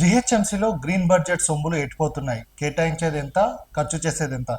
జీహెచ్ఎంసీలో green budget సొమ్ములు ఎట్టిపోతున్నాయి. కేటాయించేది ఎంత, ఖర్చు చేసేది ఎంత,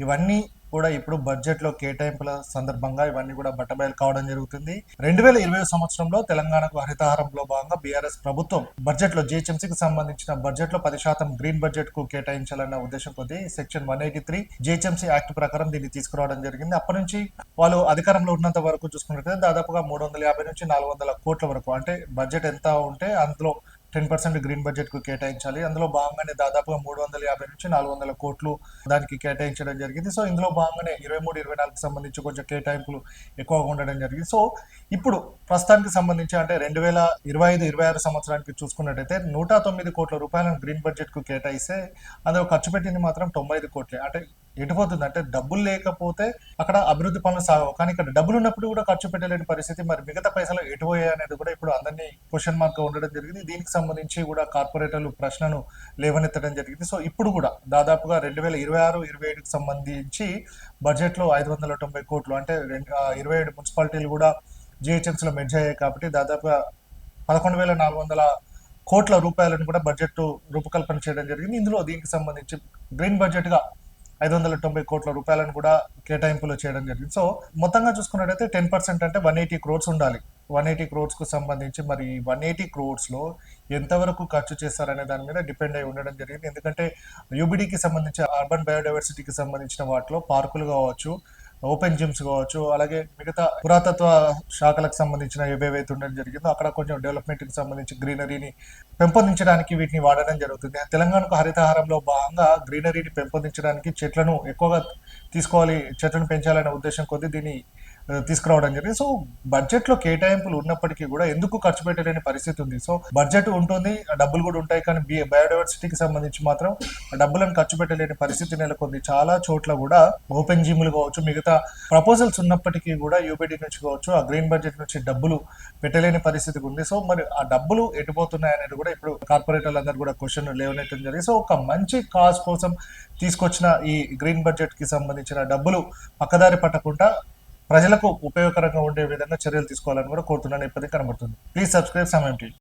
ఇవన్నీ కూడా ఇప్పుడు బడ్జెట్లో కేటాయింపుల సందర్భంగా ఇవన్నీ కూడా బట్టబయలు కావడం జరుగుతుంది. 2020 సంవత్సరంలో తెలంగాణకు హరితహారంలో భాగంగా బీఆర్ఎస్ ప్రభుత్వం బడ్జెట్లో జీహెచ్ఎంసీకి సంబంధించిన బడ్జెట్లో 10% గ్రీన్ బడ్జెట్ కు కేటాయించాలన్న ఉద్దేశం కొద్దీ సెక్షన్ 183 జీహెచ్ఎంసీ యాక్ట్ ప్రకారం దీన్ని తీసుకురావడం జరిగింది. అప్పటి నుంచి వాళ్ళు అధికారంలో ఉన్నంత వరకు చూసుకున్నట్లయితే దాదాపుగా 350 నుంచి 400 కోట్ల వరకు, అంటే బడ్జెట్ ఎంత ఉంటే అందులో 10% గ్రీన్ బడ్జెట్ కు కేటాయించాలి. అందులో భాగంగానే దాదాపుగా 350 నుంచి 400 కోట్లు దానికి కేటాయించడం జరిగింది. సో ఇందులో భాగంగానే 23-24 సంబంధించి కొంచెం కేటాయింపులు ఎక్కువగా ఉండడం జరిగింది. సో ఇప్పుడు ప్రస్తుతానికి సంబంధించి అంటే 2025-26 సంవత్సరానికి చూసుకున్నట్టయితే 109 కోట్ల రూపాయలను గ్రీన్ బడ్జెట్ కు కేటాయిస్తే అందులో ఖర్చు పెట్టింది మాత్రం 95 కోట్లే. అంటే ఎటుపోతుంది అంటే డబ్బులు లేకపోతే అక్కడ అభివృద్ధి పనులు సాగవు, కానీ ఇక్కడ డబ్బులు ఉన్నప్పుడు కూడా ఖర్చు పెట్టలేని పరిస్థితి. మరి మిగతా పైసలు ఎటుపోయాయి అనేది కూడా ఇప్పుడు అందరినీ క్వశ్చన్ మార్క్ గా ఉండడం జరిగింది. దీనికి సంబంధించి కూడా కార్పొరేటర్లు ప్రశ్నను లేవనెత్తడం జరిగింది. సో ఇప్పుడు కూడా దాదాపుగా 2026-27కి సంబంధించి బడ్జెట్ లో 590 కోట్లు, అంటే 27 మున్సిపాలిటీలు కూడా జిహెచ్ఎంసీలో మెర్జ్ అయ్యాయి కాబట్టి దాదాపుగా 11,400 కోట్ల రూపాయలను కూడా బడ్జెట్ రూపకల్పన చేయడం జరిగింది. ఇందులో దీనికి సంబంధించి గ్రీన్ బడ్జెట్ గా 590 కోట్ల రూపాయలను కూడా కేటాయింపులు చేయడం జరిగింది. సో మొత్తంగా చూసుకున్నట్టయితే 10% అంటే 180 క్రోర్స్ ఉండాలి. 180 క్రోర్స్ కు సంబంధించి మరి 180 క్రోర్స్ లో ఎంతవరకు ఖర్చు చేస్తారనే దాని మీద డిపెండ్ అయి ఉండడం జరిగింది. ఎందుకంటే యూబిడికి సంబంధించి అర్బన్ బయోడైవర్సిటీకి సంబంధించిన వాటిలో పార్కులు కావచ్చు, ఓపెన్ జిమ్స్ కావచ్చు, అలాగే మిగతా పురాతత్వ శాఖలకు సంబంధించిన ఏవేవైతే ఉండడం జరిగిందో అక్కడ కొంచెం డెవలప్మెంట్ కి సంబంధించి గ్రీనరీని పెంపొందించడానికి వీటిని వాడడం జరుగుతుంది. తెలంగాణకు హరితహారంలో భాగంగా గ్రీనరీని పెంపొందించడానికి చెట్లను ఎక్కువగా తీసుకోవాలి, చెట్లను పెంచాలనే ఉద్దేశం కొద్దీ దీన్ని తీసుకురావడం జరిగింది. సో బడ్జెట్ లో కేటాయింపులు ఉన్నప్పటికీ కూడా ఎందుకు ఖర్చు పెట్టలేని పరిస్థితి ఉంది. సో బడ్జెట్ ఉంటుంది, డబ్బులు కూడా ఉంటాయి, కానీ బయోడైవర్సిటీకి సంబంధించి మాత్రం డబ్బులను ఖర్చు పెట్టలేని పరిస్థితి నెలకొంది. చాలా చోట్ల కూడా ఓపెన్ జిమ్లు కావచ్చు, మిగతా ప్రపోజల్స్ ఉన్నప్పటికీ కూడా యూబిడి నుంచి కావచ్చు ఆ గ్రీన్ బడ్జెట్ నుంచి డబ్బులు పెట్టలేని పరిస్థితి ఉంది. సో మరి ఆ డబ్బులు ఎటుపోతున్నాయి అనేది కూడా ఇప్పుడు కార్పొరేటర్లు అందరూ కూడా క్వశ్చన్ లేవనెత్తడం జరిగింది. సో ఒక మంచి కాజ్ కోసం తీసుకొచ్చిన ఈ గ్రీన్ బడ్జెట్ కి సంబంధించిన డబ్బులు పక్కదారి పట్టకుండా ప్రజలకు ఉపయోగకరంగా ఉండే విధంగా చర్యలు తీసుకోవాలని కూడా కోరుతున్నాను. ఇప్పటికీ కనబడుతుంది. ప్లీజ్ సబ్స్క్రైబ్ సమయం టీవీ.